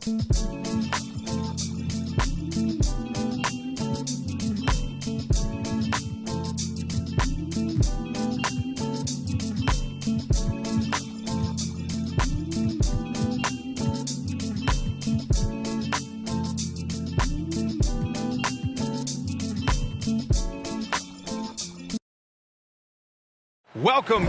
Welcome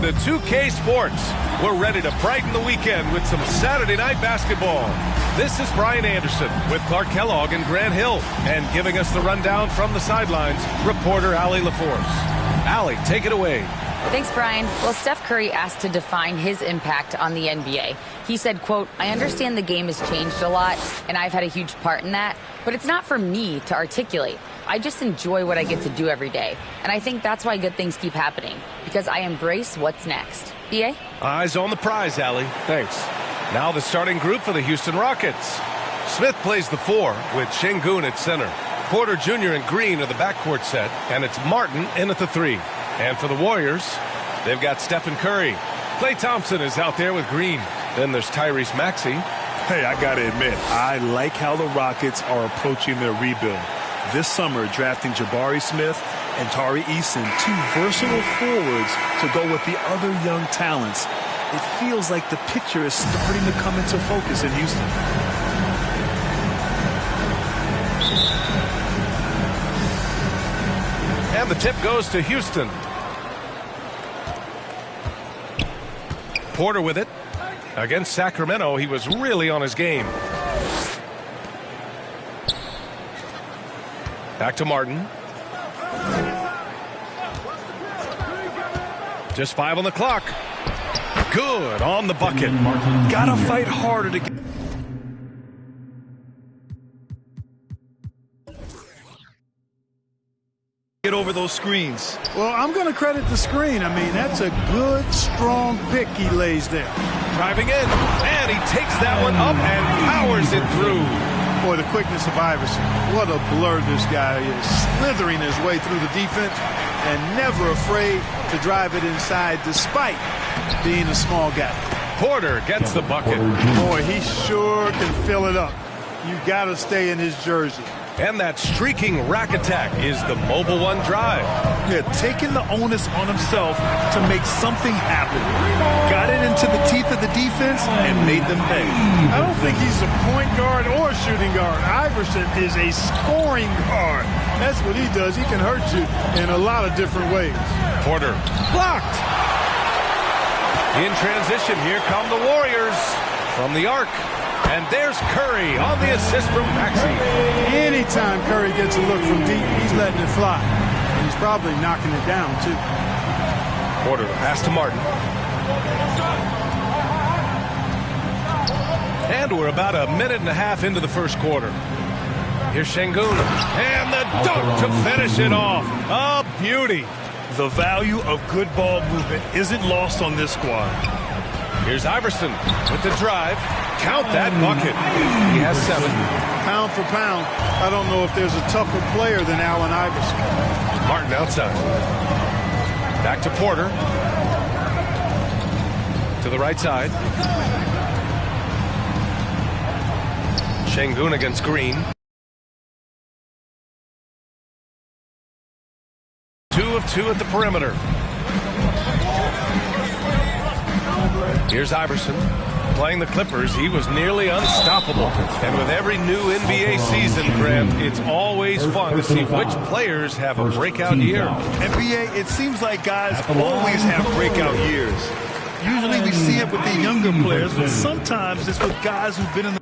to 2K Sports. We're ready to brighten the weekend with some Saturday night basketball. This is Brian Anderson with Clark Kellogg and Grant Hill. And giving us the rundown from the sidelines, reporter Allie LaForce. Allie, take it away. Thanks, Brian. Well, Steph Curry asked to define his impact on the NBA. He said, quote, "I understand the game has changed a lot, and I've had a huge part in that, but it's not for me to articulate. I just enjoy what I get to do every day. And I think that's why good things keep happening, because I embrace what's next." BA? Eyes on the prize, Allie. Thanks. Now the starting group for the Houston Rockets. Smith plays the 4 with Şengün at center. Porter Jr. and Green are the backcourt set, and it's Martin in at the 3. And for the Warriors, they've got Stephen Curry. Klay Thompson is out there with Green. Then there's Tyrese Maxey. Hey, I gotta admit, I like how the Rockets are approaching their rebuild. This summer, drafting Jabari Smith and Tari Eason, 2 versatile forwards to go with the other young talents. It feels like the picture is starting to come into focus in Houston. And the tip goes to Houston. Porter with it. Against Sacramento, he was really on his game. Back to Martin. Just 5 on the clock. Good on the bucket. Gotta fight harder to get over those screens. Well, I'm going to credit the screen. I mean, that's a good, strong pick he lays there. Driving in, and he takes that one up and powers it through. Boy, the quickness of Iverson. What a blur this guy is. Slithering his way through the defense and never afraid to drive it inside despite being a small guy. Porter gets the bucket. Boy, he sure can fill it up. You got to stay in his jersey. And that streaking rack attack is the Mobile One drive. Yeah, taking the onus on himself to make something happen. Got it into the teeth of the defense and made them pay. I don't think he's a point guard or shooting guard. Iverson is a scoring guard. That's what he does. He can hurt you in a lot of different ways. Porter blocked. In transition, here come the Warriors from the arc. And there's Curry on the assist from Maxey. Anytime Curry gets a look from deep, he's letting it fly. And he's probably knocking it down, too. Porter, the pass to Martin. And we're about a minute and a half into the first quarter. Here's Şengün. And the dunk to finish it off. A beauty. The value of good ball movement isn't lost on this squad. Here's Iverson with the drive. Count that bucket. He has 7. Pound for pound, I don't know if there's a tougher player than Allen Iverson. Martin outside. Back to Porter. To the right side. Şengün against Green. 2 of 2 at the perimeter. Here's Iverson. Playing the Clippers, he was nearly unstoppable. And with every new NBA season, Grant, it's always fun to see which players have a breakout year. NBA, it seems like guys always have breakout years. Usually we see it with the younger players, but sometimes it's with guys who've been in the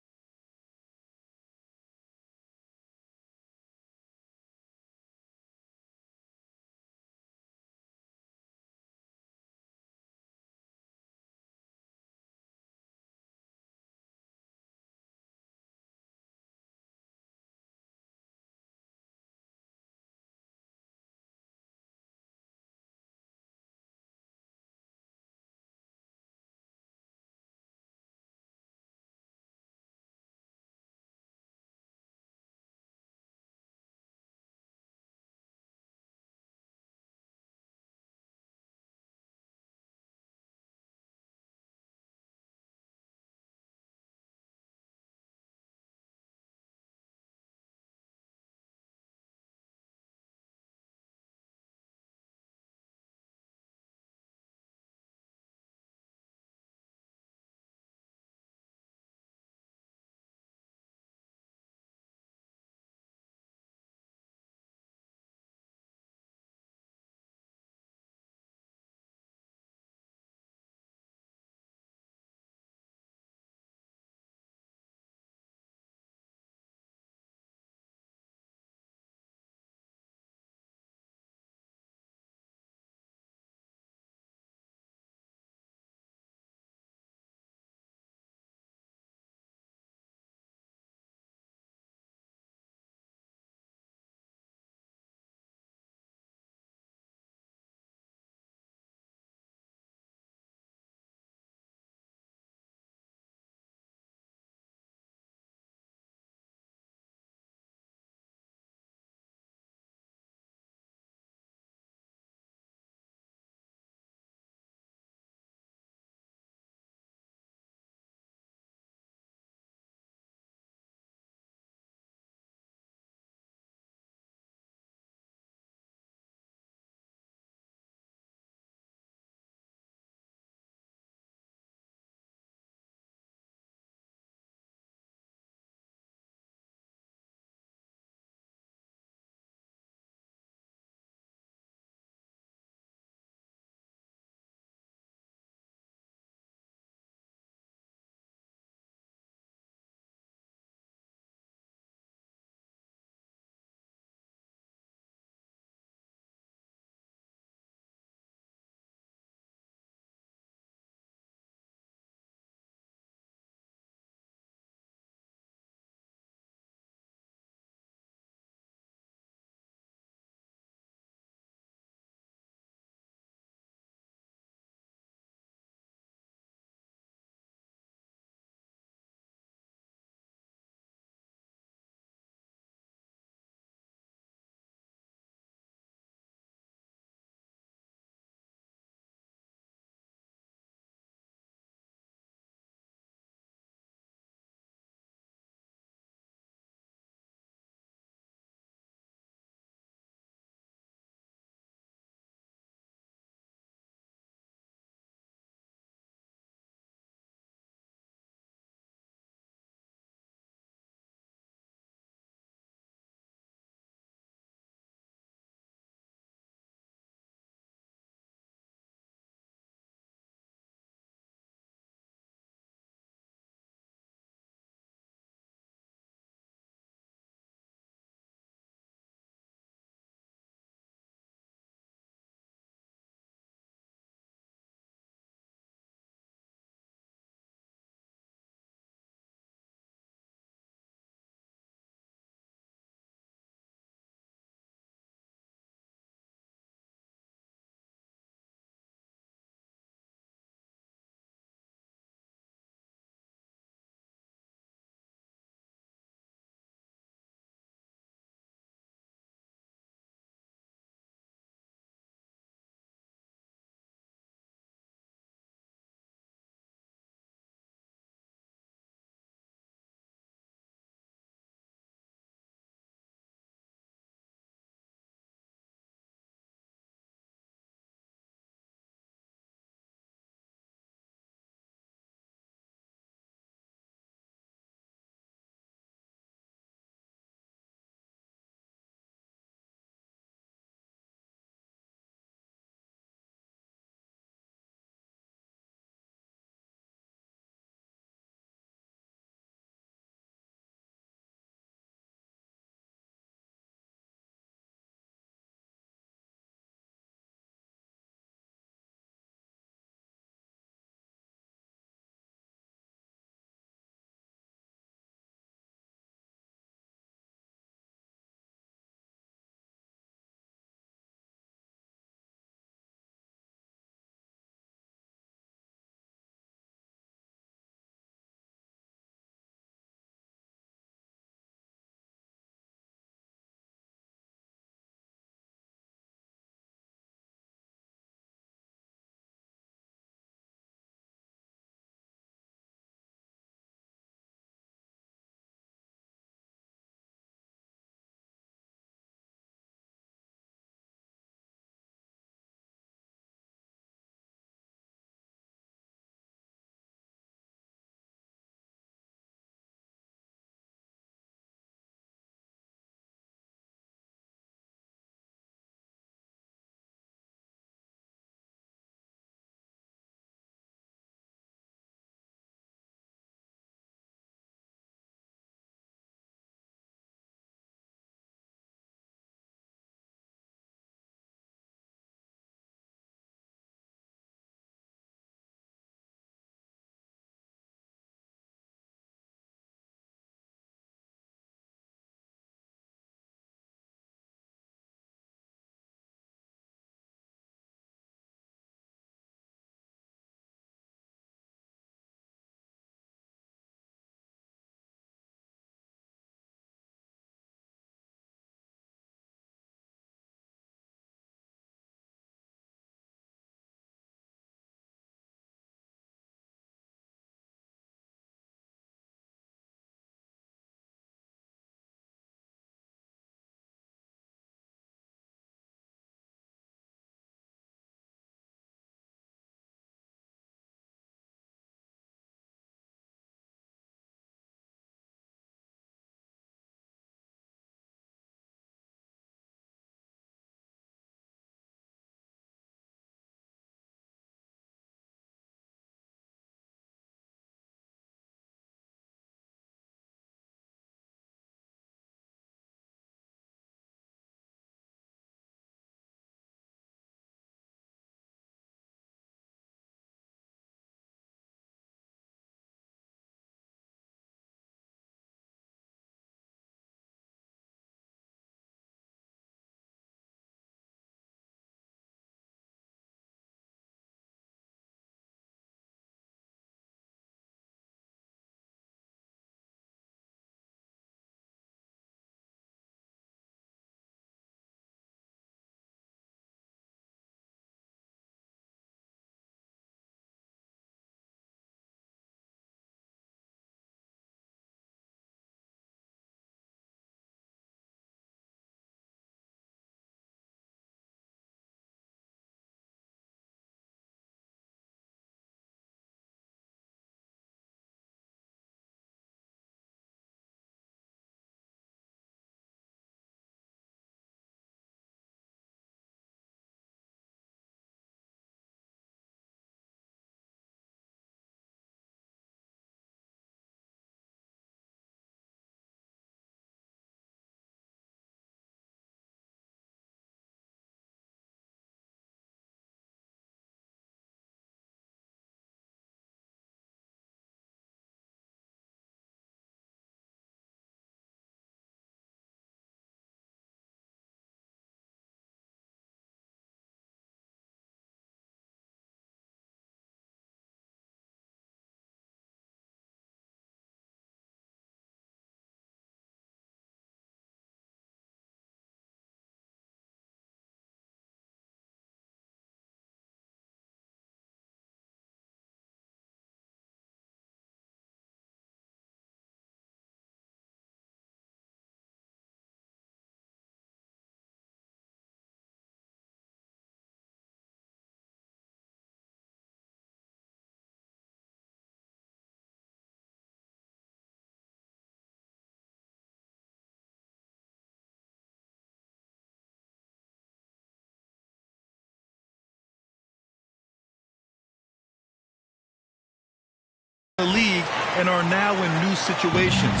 and are now in new situations.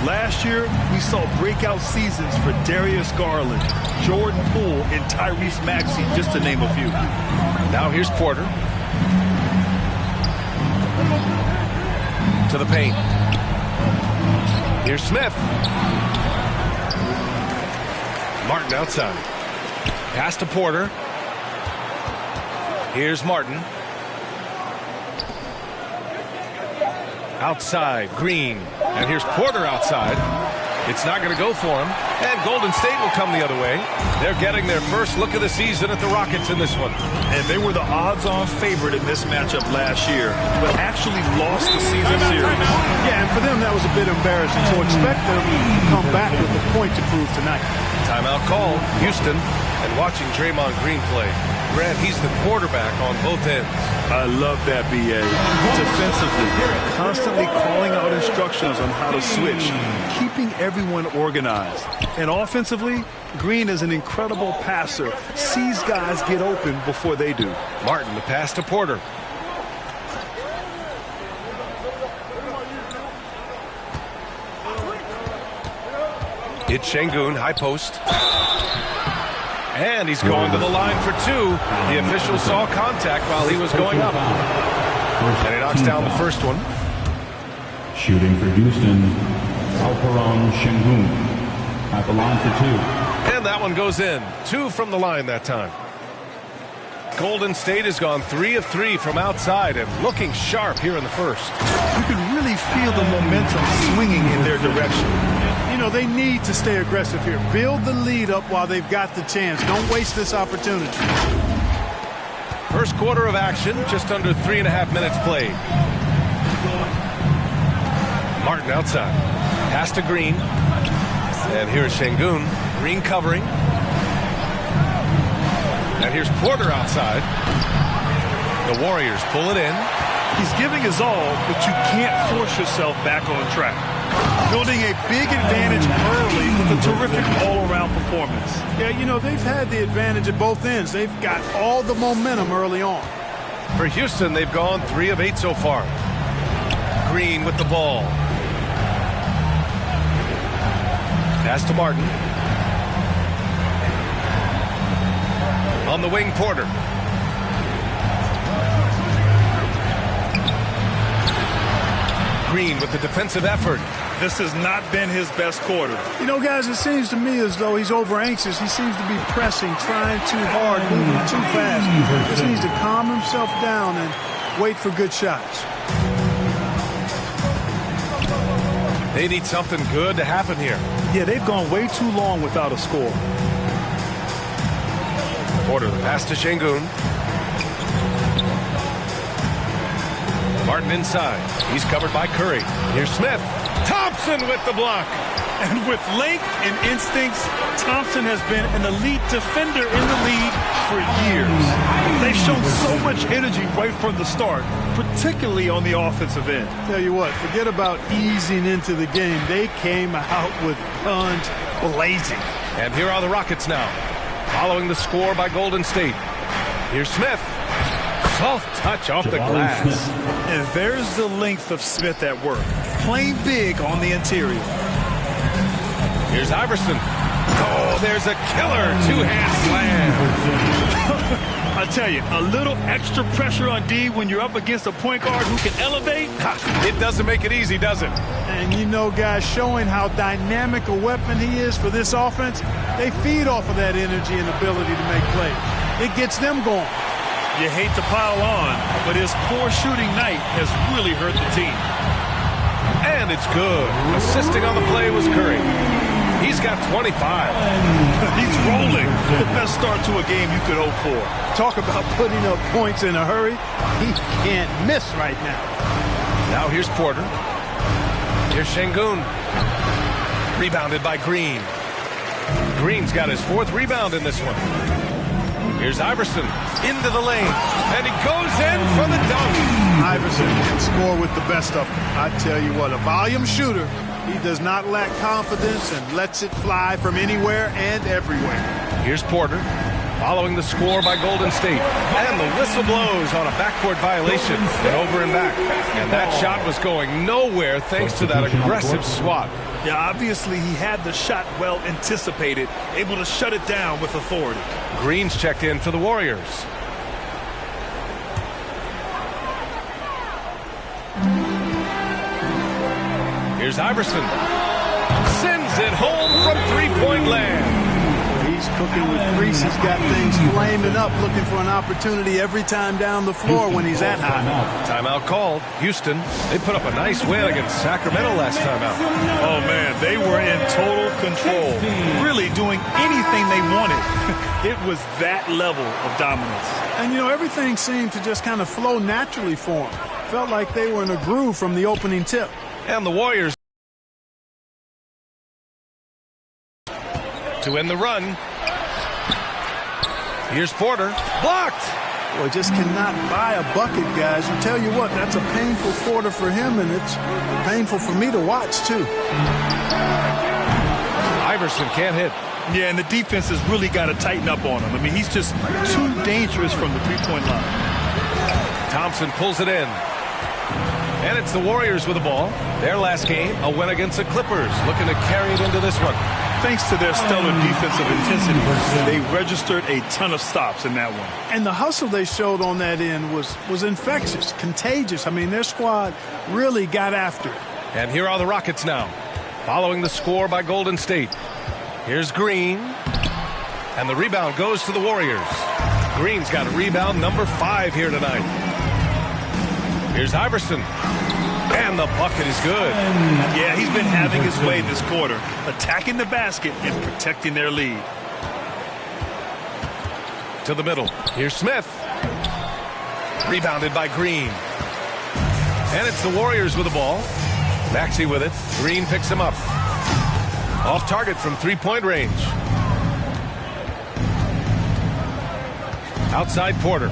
Last year, we saw breakout seasons for Darius Garland, Jordan Poole, and Tyrese Maxey, just to name a few. Now here's Porter. To the paint. Here's Smith. Martin outside. Pass to Porter. Here's Martin. Outside, Green. And here's Porter outside. It's not going to go for him. And Golden State will come the other way. They're getting their first look of the season at the Rockets in this one. And they were the odds-on favorite in this matchup last year, but actually lost the season series. Yeah, and for them, that was a bit embarrassing. So expect them to come back with a point to prove tonight. Timeout call, Houston. And watching Draymond Green play, Grant, he's the quarterback on both ends. I love that, B.A. Defensively, constantly calling out instructions on how to switch, keeping everyone organized. And offensively, Green is an incredible passer, sees guys get open before they do. Martin, the pass to Porter. It's Şengün, high post. And he's going to the line for two. The official saw contact while he was going up. And he knocks down the first one. Shooting for Houston, Alperen Şengün at the line for two. And that one goes in. Two from the line that time. Golden State has gone 3 of 3 from outside and looking sharp here in the first. You can really feel the momentum swinging in their direction. You know, they need to stay aggressive here. Build the lead up while they've got the chance. Don't waste this opportunity. First quarter of action, just under 3.5 minutes played. Martin outside. Pass to Green. And here's Şengün. Green covering. And here's Porter outside. The Warriors pull it in. He's giving his all, but you can't force yourself back on track. Building a big advantage early with a terrific all-around performance. Yeah, you know, they've had the advantage at both ends. They've got all the momentum early on. For Houston, they've gone 3 of 8 so far. Green with the ball. Pass to Martin. On the wing, Porter. Green with the defensive effort. This has not been his best quarter. You know, guys, it seems to me as though he's over-anxious. He seems to be pressing, trying too hard, moving too fast. He just needs to calm himself down and wait for good shots. They need something good to happen here. Yeah, they've gone way too long without a score. Porter, the pass to Şengün. Martin inside. He's covered by Curry. Here's Smith. Thompson with the block. And with length and instincts, Thompson has been an elite defender in the league for years. They've shown so much energy right from the start, particularly on the offensive end. Tell you what, forget about easing into the game. They came out with guns blazing. And here are the Rockets now, following the score by Golden State. Here's Smith. Soft touch off the glass. And there's the length of Smith at work, playing big on the interior. Here's Iverson. Oh, there's a killer two-hand slam. I tell you, a little extra pressure on D when you're up against a point guard who can elevate. It doesn't make it easy, does it? And you know, guys, showing how dynamic a weapon he is for this offense, they feed off of that energy and ability to make plays. It gets them going. You hate to pile on, but his poor shooting night has really hurt the team. And it's good. Assisting on the play was Curry. He's got 25. He's rolling. The best start to a game you could hope for. Talk about putting up points in a hurry. He can't miss right now. Now here's Porter. Here's Şengün. Rebounded by Green. Green's got his 4th rebound in this one. Here's Iverson into the lane, and he goes in for the dunk. Iverson can score with the best of them. I tell you what, a volume shooter. He does not lack confidence and lets it fly from anywhere and everywhere. Here's Porter. following the score by Golden State. And the whistle blows on a backcourt violation and over and back. And that shot was going nowhere thanks to that aggressive swat. Yeah, obviously he had the shot well anticipated, able to shut it down with authority. Green's checked in for the Warriors. Here's Iverson. Sends it home from three-point land. He's cooking with grease. He's got things flaming up, looking for an opportunity every time down the floor when he's at high. Timeout called. Houston, they put up a nice win against Sacramento last time out. Oh, man, they were in total control, really doing anything they wanted. It was that level of dominance. And, you know, everything seemed to just kind of flow naturally for them. Felt like they were in a groove from the opening tip. And the Warriors to end the run. Here's Porter. Blocked. Boy, just cannot buy a bucket, guys. I tell you what, that's a painful quarter for him, and it's painful for me to watch, too. Iverson can't hit. Yeah, and the defense has really got to tighten up on him. I mean, he's just too dangerous from the three-point line. Thompson pulls it in. And it's the Warriors with the ball. Their last game, a win against the Clippers, looking to carry it into this one. Thanks to their stellar defensive intensity, they registered a ton of stops in that one. And the hustle they showed on that end was infectious, contagious. I mean, their squad really got after it. And here are the Rockets now, following the score by Golden State. Here's Green. And the rebound goes to the Warriors. Green's got a rebound number 5 here tonight. Here's Iverson. And the bucket is good. Yeah, he's been having his way this quarter, attacking the basket and protecting their lead. To the middle. Here's Smith. Rebounded by Green. And it's the Warriors with the ball. Maxey with it. Green picks him up. Off target from three-point range. Outside Porter.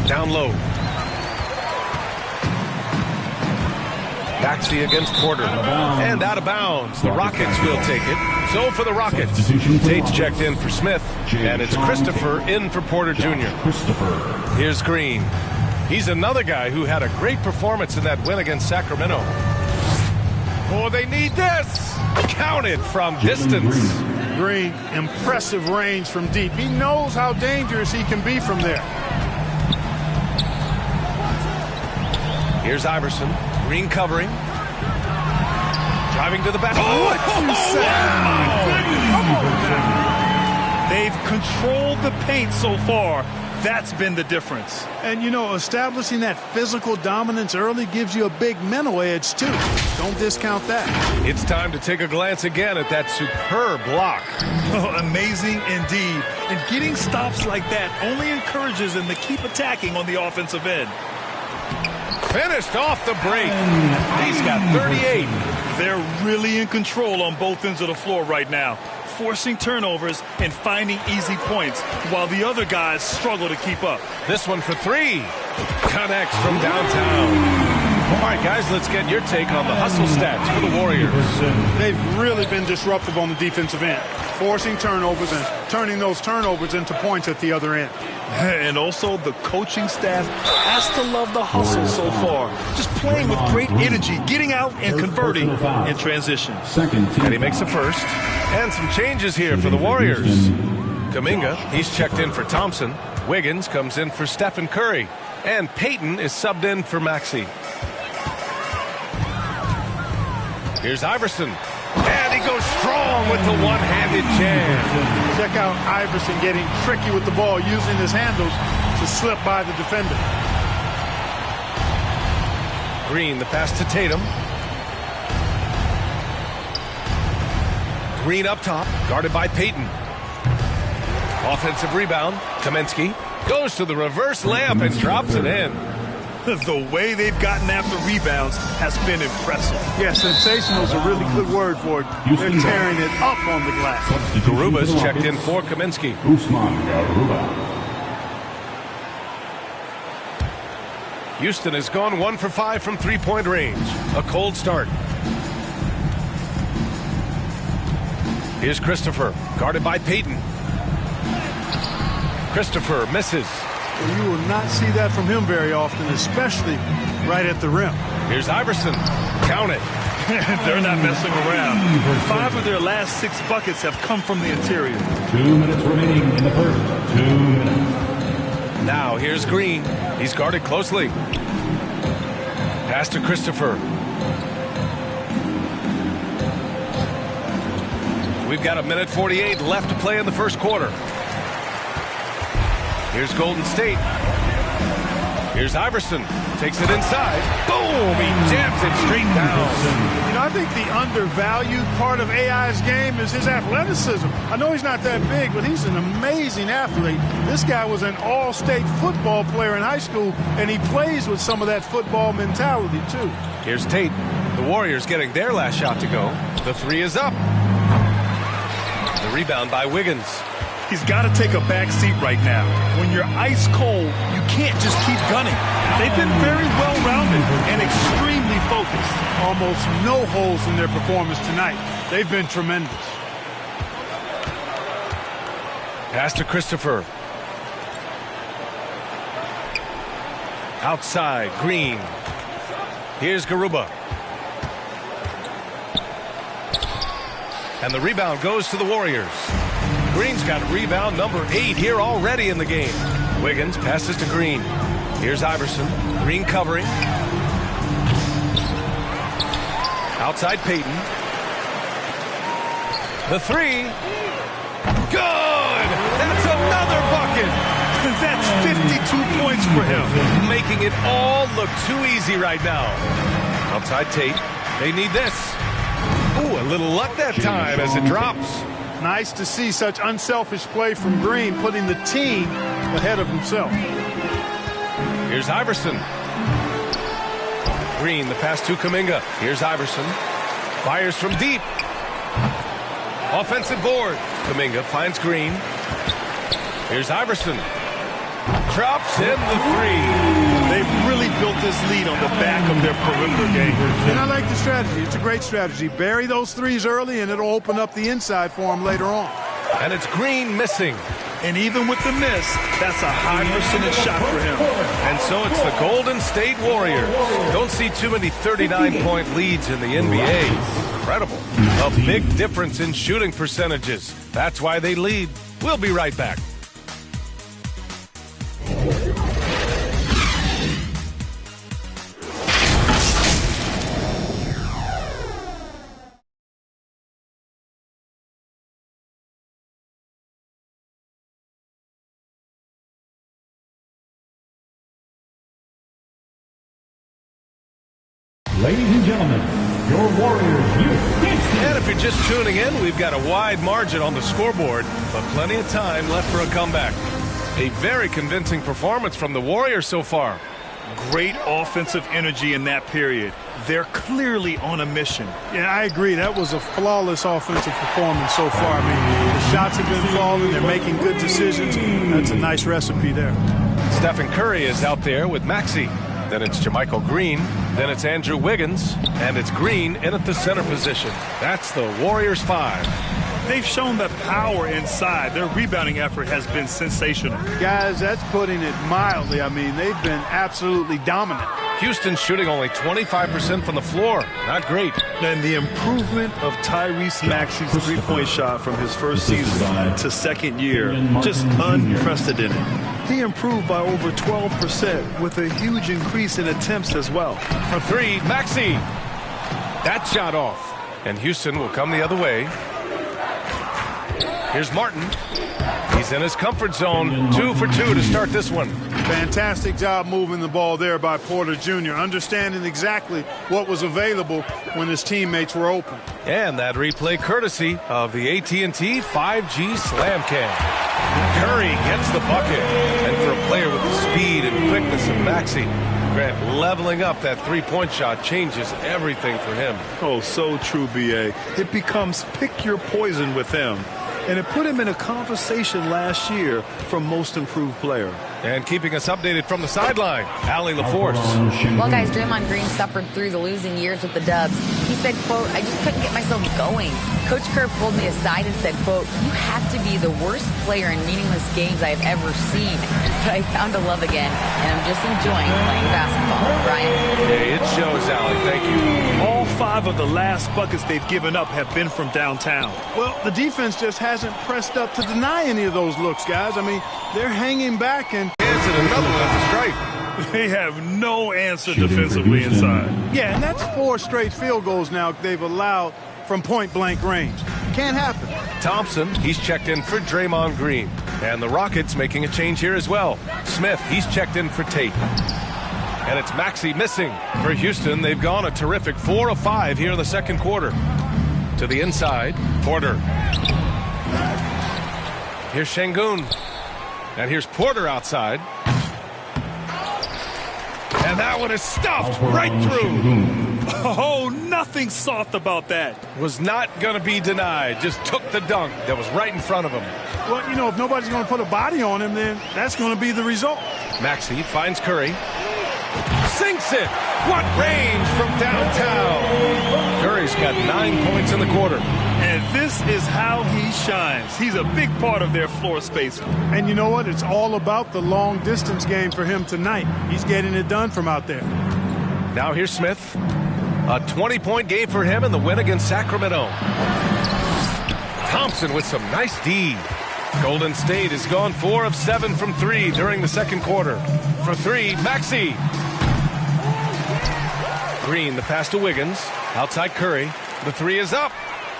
Down low. Maxey against Porter. And out of bounds. The Rockets will take it. So for the Rockets, Tate's checked in for Smith. And it's Christopher in for Porter Jr. Here's Green. He's another guy who had a great performance in that win against Sacramento. Oh, they need this. Counted from distance. Green, impressive range from deep. He knows how dangerous he can be from there. Here's Iverson. Green covering. Driving to the basket. Oh, wow. They've controlled the paint so far. That's been the difference. And, you know, establishing that physical dominance early gives you a big mental edge, too. Don't discount that. It's time to take a glance again at that superb block. Oh, amazing indeed. And getting stops like that only encourages them to keep attacking on the offensive end. Finished off the break. He's got 38. They're really in control on both ends of the floor right now, forcing turnovers and finding easy points while the other guys struggle to keep up. This one for 3. Connects from downtown. All right, guys, let's get your take on the hustle stats for the Warriors. They've really been disruptive on the defensive end, forcing turnovers and turning those turnovers into points at the other end. And also the coaching staff has to love the hustle so far. Just playing with great energy, getting out and converting in transition. And he makes a first. And some changes here for the Warriors. Kuminga, he's checked in for Thompson. Wiggins comes in for Stephen Curry. And Payton is subbed in for Maxey. Here's Iverson. And he goes strong with the one-handed jam. Check out Iverson getting tricky with the ball, using his handles to slip by the defender. Green, the pass to Tatum. Green up top, guarded by Payton. Offensive rebound. Kaminsky goes to the reverse layup and drops it in. The way they've gotten after rebounds has been impressive. Yeah, sensational is a really good word for it. They're tearing it up on the glass. Garuba's checked in for Kaminsky. Houston has gone 1 for 5 from three-point range. A cold start. Here's Christopher, guarded by Payton. Christopher misses. You will not see that from him very often, especially right at the rim. Here's Iverson. Count it. They're not messing around. 5 of their last 6 buckets have come from the interior. 2 minutes remaining in the first. 2 minutes. Now here's Green. He's guarded closely. Pass to Christopher. We've got 1:48 left to play in the first quarter. Here's Golden State. Here's Iverson. Takes it inside. Boom! He jams it straight down. You know, I think the undervalued part of AI's game is his athleticism. I know he's not that big, but he's an amazing athlete. This guy was an all-state football player in high school, and he plays with some of that football mentality, too. Here's Tate. The Warriors getting their last shot to go. The 3 is up. The rebound by Wiggins. He's got to take a back seat right now. When you're ice cold, you can't just keep gunning. They've been very well-rounded and extremely focused. Almost no holes in their performance tonight. They've been tremendous. Pass to Christopher. Outside, Green. Here's Garuba. And the rebound goes to the Warriors. Green's got rebound number 8 here already in the game. Wiggins passes to Green. Here's Iverson. Green covering. Outside Payton. The 3. Good! That's another bucket! That's 52 points for him. Making it all look too easy right now. Outside Tate. They need this. Ooh, a little luck that time as it drops. Nice to see such unselfish play from Green, putting the team ahead of himself. Here's Iverson. Green, the pass to Kuminga. Here's Iverson. Fires from deep. Offensive board. Kuminga finds Green. Here's Iverson. Drops in the 3. They've really built this lead on the back of their perimeter game. And I like the strategy. It's a great strategy. Bury those 3s early, and it'll open up the inside for them later on. And it's Green missing. And even with the miss, that's a high percentage shot for him. And so it's the Golden State Warriors. Don't see too many 39-point leads in the NBA. Incredible. A big difference in shooting percentages. That's why they lead. We'll be right back. Ladies and gentlemen, your Warriors, Houston. And if you're just tuning in, we've got a wide margin on the scoreboard, but plenty of time left for a comeback. A very convincing performance from the Warriors so far. Great offensive energy in that period. They're clearly on a mission. Yeah, I agree. That was a flawless offensive performance so far. I mean, the shots have been falling. They're making good decisions. That's a nice recipe there. Stephen Curry is out there with Maxey. Then it's JaMychal Green. Then it's Andrew Wiggins. And it's Green in at the center position. That's the Warriors 5. They've shown the power inside. Their rebounding effort has been sensational. Guys, that's putting it mildly. I mean, they've been absolutely dominant. Houston shooting only 25% from the floor. Not great. And the improvement of Tyrese Maxey's three-point shot from his first season to second year, just unprecedented. He improved by over 12% with a huge increase in attempts as well. For 3, Maxey. That shot off. And Houston will come the other way. Here's Martin. He's in his comfort zone. 2 for 2 to start this one. Fantastic job moving the ball there by Porter Jr., understanding exactly what was available when his teammates were open. And that replay courtesy of the AT&T 5G Slam Cam. Curry gets the bucket. And for a player with the speed and quickness of Maxey, Grant, leveling up that three-point shot changes everything for him. Oh, so true, B.A. It becomes pick your poison with him. and it put him in a conversation last year for most improved player. And keeping us updated from the sideline, Allie LaForce. Well, guys, Draymond Green suffered through the losing years with the Dubs. He said, quote, I just couldn't get myself going. Coach Kerr pulled me aside and said, quote, you have to be the worst player in meaningless games I have ever seen. But I found a love again, and I'm just enjoying playing basketball. Brian? Hey, it shows, Allie. Thank you. All 5 of the last buckets they've given up have been from downtown. Well, the defense just hasn't pressed up to deny any of those looks, guys. I mean, they're hanging back and Another one at the stripe. They have no answer defensively inside. yeah, and that's 4 straight field goals now they've allowed from point-blank range. Can't happen. Thompson, he's checked in for Draymond Green. And the Rockets making a change here as well. Smith, he's checked in for Tate. And it's Maxey missing. For Houston, they've gone a terrific 4 of 5 here in the second quarter. To the inside, Porter. Here's Şengün. And here's Porter outside. And that one is stuffed right through. Oh, nothing soft about that. Was not going to be denied. Just took the dunk that was right in front of him. Well, you know, if nobody's going to put a body on him, then that's going to be the result. Maxey finds Curry. Sinks it. What range from downtown. Curry's got 9 points in the quarter. And this is how he shines. He's a big part of their floor space. And you know what? It's all about the long-distance game for him tonight. He's getting it done from out there. Now here's Smith. A 20-point game for him in the win against Sacramento. Thompson with some nice D. Golden State has gone 4 of 7 from 3 during the second quarter. For 3, Maxey. Green, the pass to Wiggins. Outside Curry. The 3 is up.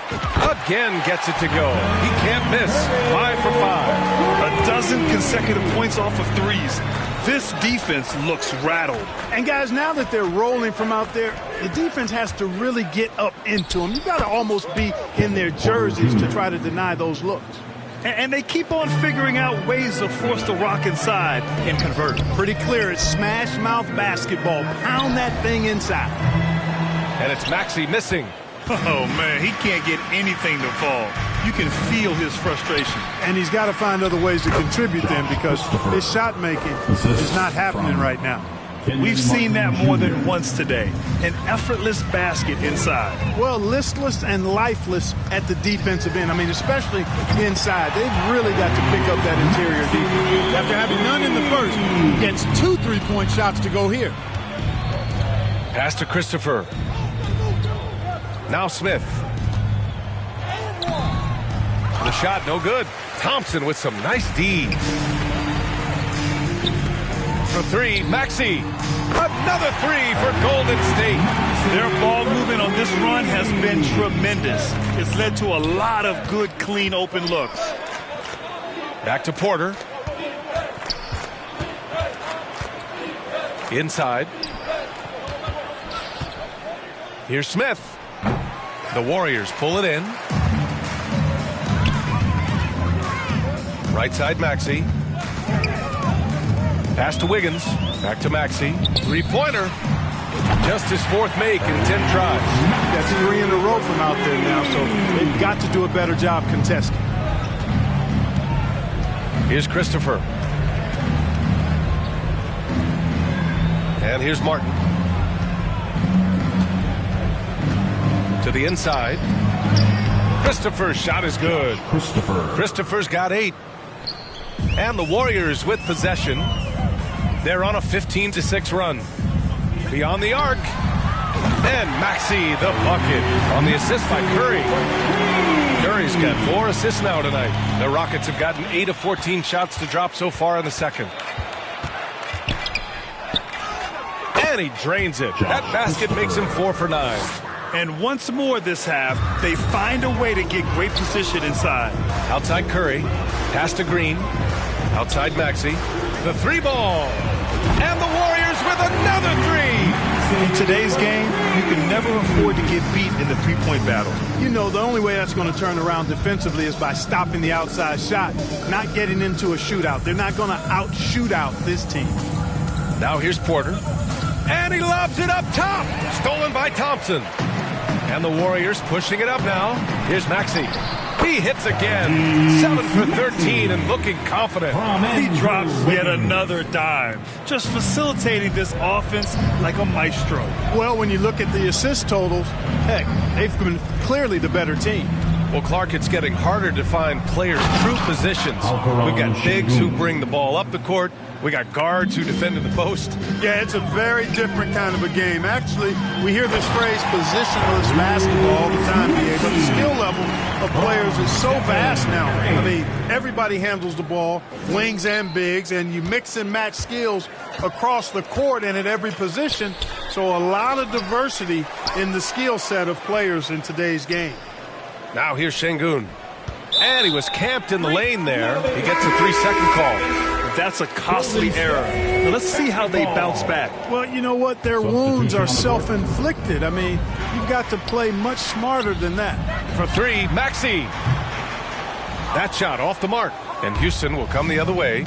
Again gets it to go. He can't miss. 5 for 5. A dozen consecutive points off of threes. This defense looks rattled. And guys, now that they're rolling from out there, the defense has to really get up into them. You got to almost be in their jerseys to try to deny those looks. And they keep on figuring out ways to force the Rock inside and convert. Pretty clear. It's smash mouth basketball. Pound that thing inside. And it's Maxey missing. Oh, man, he can't get anything to fall. You can feel his frustration. And he's got to find other ways to contribute then, because his shot making is not happening right now. We've seen that more than once today. An effortless basket inside. Well, listless and lifeless at the defensive end. I mean, especially inside. They've really got to pick up that interior defense. After having none in the first, he gets 2 3-point shots to go here. Pass to Christopher. Now Smith. The shot no good. Thompson with some nice D. For 3, Maxey. Another 3 for Golden State. Their ball movement on this run has been tremendous. It's led to a lot of good, clean, open looks. Back to Porter. Inside. Here's Smith. The Warriors pull it in. Right side, Maxey. Pass to Wiggins. Back to Maxey. 3-pointer. Just his 4th make in 10 tries. That's 3 in a row from out there now, so they've got to do a better job contesting. Here's Christopher. And here's Martin. To the inside. Christopher's shot is good. Christopher's got 8. And the Warriors with possession. They're on a 15-6 run. Beyond the arc. And Maxey the bucket on the assist by Curry. Curry's got 4 assists now tonight. The Rockets have gotten 8 of 14 shots to drop so far in the second. And he drains it. That basket makes him 4 for 9. And once more this half, they find a way to get great position inside. Outside Curry. Pass to Green. Outside Maxey. The 3-ball. And the Warriors with another 3. In today's game, you can never afford to get beat in the 3-point battle. You know, the only way that's going to turn around defensively is by stopping the outside shot, not getting into a shootout. They're not going to out-shootout this team. Now here's Porter. And he lobs it up top. Stolen by Thompson. And the Warriors pushing it up now. Here's Maxey. He hits again. 7 for 13 and looking confident. He drops yet another dime, just facilitating this offense like a maestro. Well, when you look at the assist totals, heck, they've been clearly the better team. Well, Clark, it's getting harder to find players' true positions. We've got bigs who bring the ball up the court. We got guards who defend in the post. Yeah, it's a very different kind of a game. Actually, we hear this phrase positionless basketball all the time, BA, but the skill level of players is so vast now. I mean, everybody handles the ball, wings and bigs, and you mix and match skills across the court and at every position. So a lot of diversity in the skill set of players in today's game. Now here's Şengün. And he was camped in the lane there. He gets a 3-second call. That's a costly error. Now let's see how they bounce back. Well, you know what? Their wounds are self-inflicted. I mean, you've got to play much smarter than that. For 3, Maxey. That shot off the mark. And Houston will come the other way.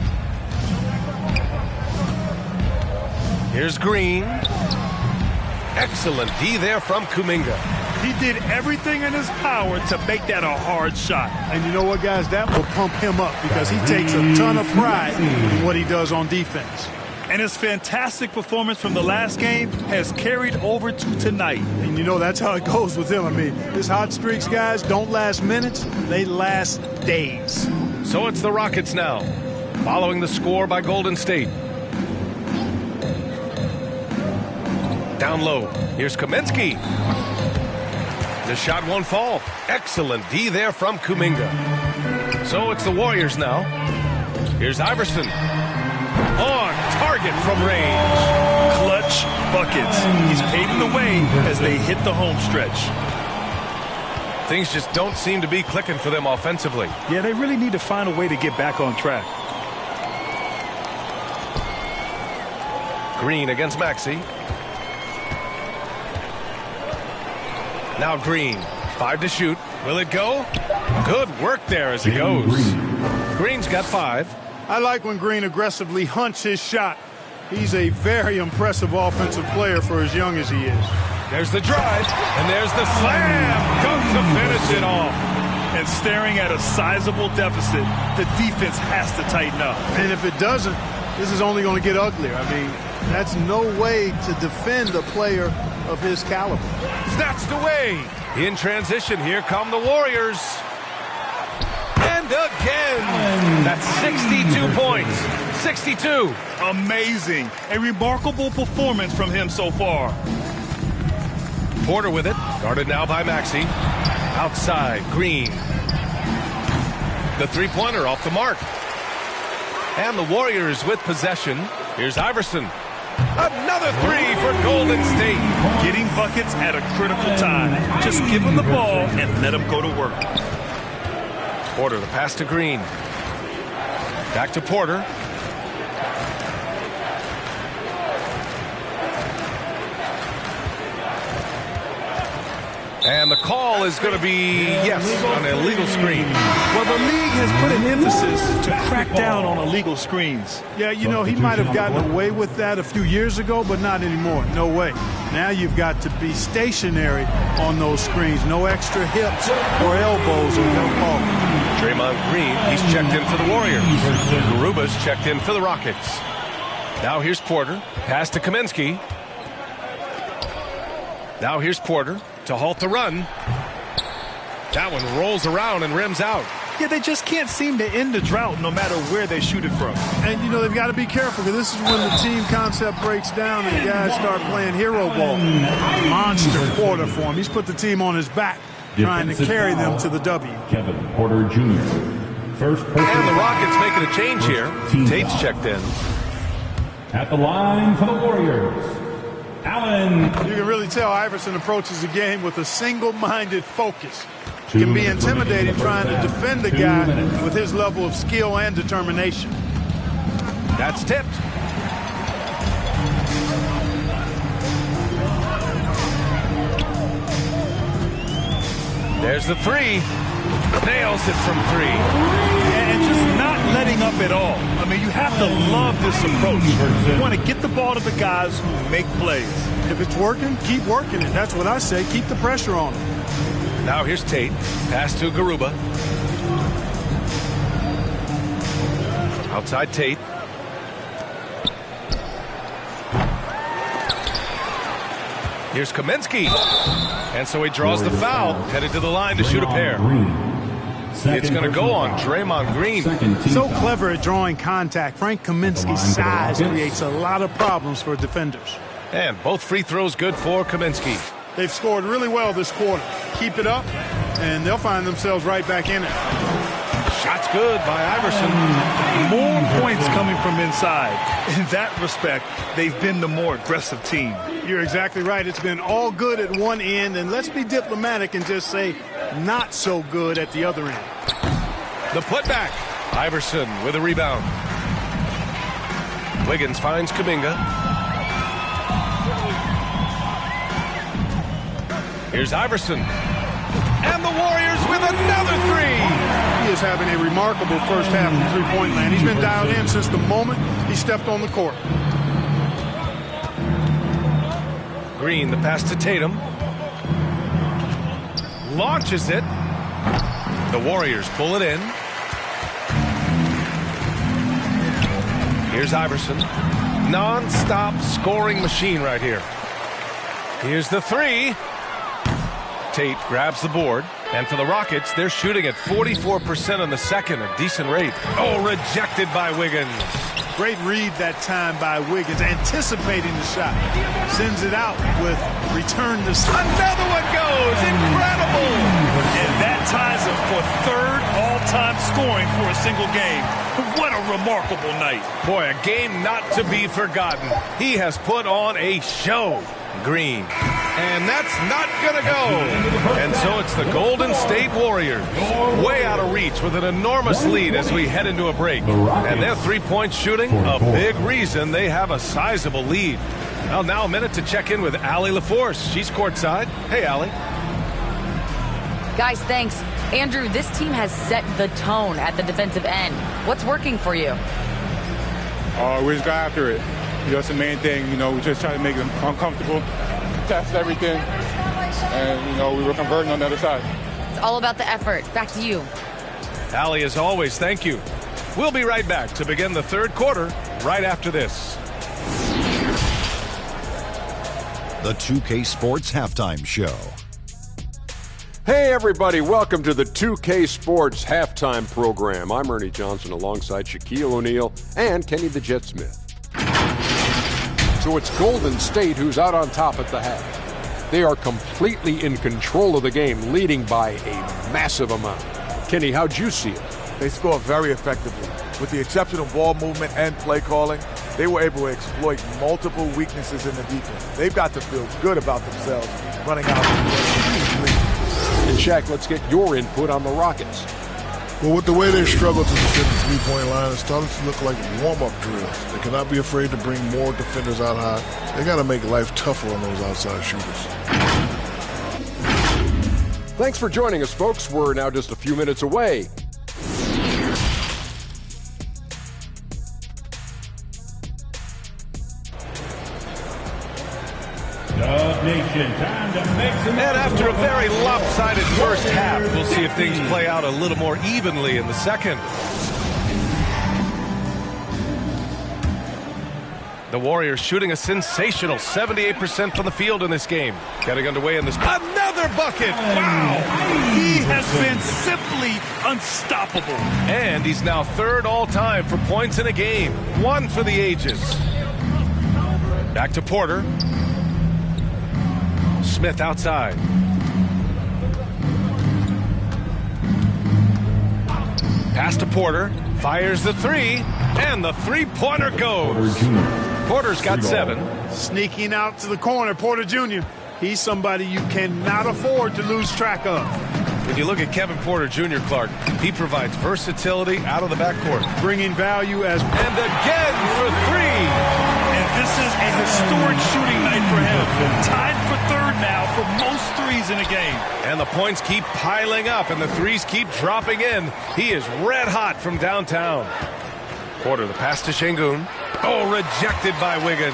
Here's Green. Excellent D there from Kuminga. He did everything in his power to make that a hard shot. And you know what, guys? That will pump him up because he takes a ton of pride in what he does on defense. And his fantastic performance from the last game has carried over to tonight. And you know that's how it goes with him. I mean, his hot streaks, guys, don't last minutes. They last days. So it's the Rockets now, following the score by Golden State. Down low. Here's Kaminsky. The shot won't fall. Excellent D there from Kuminga. So it's the Warriors now. Here's Iverson. On target from range. Clutch buckets. He's paving the way as they hit the home stretch. Things just don't seem to be clicking for them offensively. Yeah, they really need to find a way to get back on track. Green against Maxey. Now Green, 5 to shoot. Will it go? Good work there as it goes. Green's got 5. I like when Green aggressively hunts his shot. He's a very impressive offensive player for as young as he is. There's the drive, and there's the slam. Dunk to finish it off. And staring at a sizable deficit, the defense has to tighten up. And if it doesn't, this is only going to get uglier. I mean, that's no way to defend a player of his caliber. Snatched away. In transition, here come the Warriors. And again. That's 62 points. 62. Amazing. A remarkable performance from him so far. Porter with it. Guarded now by Maxey. Outside, Green. The three-pointer off the mark. And the Warriors with possession. Here's Iverson. Another 3 for Golden State. Getting buckets at a critical time. Just give him the ball and let him go to work. Porter, the pass to Green. Back to Porter. And the call is going to be, yes, an illegal screen. Well, the league has put an emphasis to crack down on illegal screens. Yeah, you know, he might have gotten away with that a few years ago, but not anymore. No way. Now you've got to be stationary on those screens. No extra hips or elbows or no call. Draymond Green, he's checked in for the Warriors. Garuba's checked in for the Rockets. Now here's Porter. Pass to Kaminsky. Now here's Porter to halt the run. That one rolls around and rims out. Yeah, they just can't seem to end the drought no matter where they shoot it from. And, you know, they've got to be careful because this is when the team concept breaks down and guys start playing hero ball. Monster quarter for him. He's put the team on his back, trying to carry them to the W. Kevin Porter Jr. First person. And the Rockets making a change here. Tate's checked in. At the line for the Warriors, Allen. You can really tell Iverson approaches the game with a single-minded focus. Can be intimidating trying to defend the guy with his level of skill and determination. That's tipped. There's the 3. Nails it from 3. And just not letting up at all. I mean, you have to love this approach. You want to get the ball to the guys who make plays. If it's working, keep working it. That's what I say. Keep the pressure on him. Now here's Tate. Pass to Garuba. Outside Tate. Here's Kaminsky. And so he draws the foul, headed to the line to shoot a pair. It's going to go on Draymond Green. So clever at drawing contact. Frank Kaminsky's size creates a lot of problems for defenders. And both free throws good for Kaminsky. They've scored really well this quarter. Keep it up, and they'll find themselves right back in it. Shot's good by Iverson. More points coming from inside. In that respect, they've been the more aggressive team. You're exactly right. It's been all good at one end, and let's be diplomatic and just say not so good at the other end. The putback. Iverson with a rebound. Wiggins finds Kuminga. Here's Iverson. And the Warriors with another three. He is having a remarkable first half from three-point land. He's been dialed in since the moment he stepped on the court. Green, the pass to Tatum. Launches it. The Warriors pull it in. Here's Iverson. Non-stop scoring machine right here. Here's the three. Tate grabs the board. And for the Rockets, they're shooting at 44% in the second, a decent rate. Oh, rejected by Wiggins. Great read that time by Wiggins, anticipating the shot. Sends it out with return to center. Another one goes. Incredible. And that ties him for third all-time scoring for a single game. What a remarkable night. Boy, a game not to be forgotten. He has put on a show. Green. And that's not going to go. And so it's the Golden State Warriors. Way out of reach with an enormous lead as we head into a break. And their three-point shooting, a big reason they have a sizable lead. Well, now a minute to check in with Allie LaForce. She's courtside. Hey, Allie. Guys, thanks. Andrew, this team has set the tone at the defensive end. What's working for you? We just got after it. That's the main thing. We just try to make them uncomfortable, test everything, and, we were converting on the other side. It's all about the effort. Back to you. Allie, as always, thank you. We'll be right back to begin the third quarter right after this. The 2K Sports Halftime Show. Hey everybody, welcome to the 2K Sports Halftime Program. I'm Ernie Johnson alongside Shaquille O'Neal and Kenny the Jet Smith. So it's Golden State who's out on top at the half. They are completely in control of the game, leading by a massive amount. Kenny, how'd you see it? They scored very effectively. With the exceptional ball movement and play calling, they were able to exploit multiple weaknesses in the defense. They've got to feel good about themselves running out. And Shaq, let's get your input on the Rockets. Well, with the way they struggle to defend the three-point line, it's starting to look like warm-up drills. They cannot be afraid to bring more defenders out high. They got to make life tougher on those outside shooters. Thanks for joining us, folks. We're now just a few minutes away. And after a very lopsided first half, we'll see if things play out a little more evenly in the second. The Warriors shooting a sensational 78% from the field in this game. Getting underway in this. Another bucket! Wow! He has been simply unstoppable. And he's now third all-time for points in a game. One for the ages. Back to Porter. Smith outside. Pass to Porter. Fires the three. And the three-pointer goes. Porter's got 7. Sneaking out to the corner, Porter Jr. He's somebody you cannot afford to lose track of. When you look at Kevin Porter Jr., Clark, he provides versatility out of the backcourt. Bringing value as... And again for 3. And this is a historic shooting night for him. Tied for third now for most threes in a game. And the points keep piling up and the threes keep dropping in. He is red hot from downtown. Porter, the pass to Şengün. Oh, rejected by Wiggins.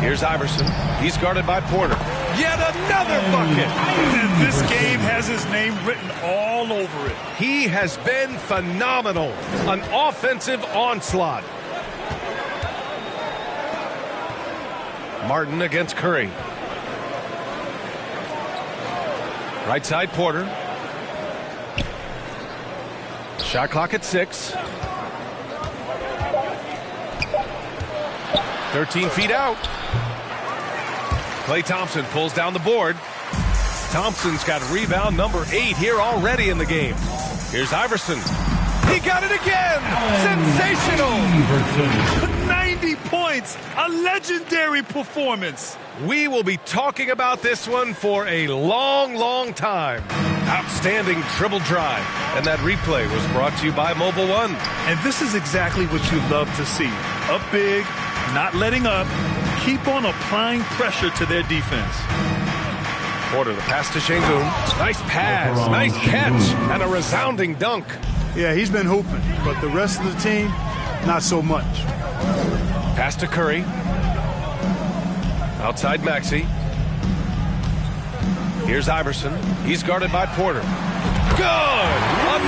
Here's Iverson. He's guarded by Porter. Yet another bucket. And this game has his name written all over it. He has been phenomenal. An offensive onslaught. Martin against Curry. Right side, Porter. Shot clock at 6. 13 feet out. Klay Thompson pulls down the board. Thompson's got rebound number 8 here already in the game. Here's Iverson. He got it again. Sensational. 90 points. A legendary performance. We will be talking about this one for a long, long time. Outstanding dribble drive. And that replay was brought to you by Mobile One. And this is exactly what you love to see. Up big, not letting up. Keep on applying pressure to their defense. Porter, the pass to Şengün. Nice pass, nice catch, and a resounding dunk. Yeah, he's been hooping, but the rest of the team, not so much. Pass to Curry. Outside Maxey. Here's Iverson. He's guarded by Porter. Good!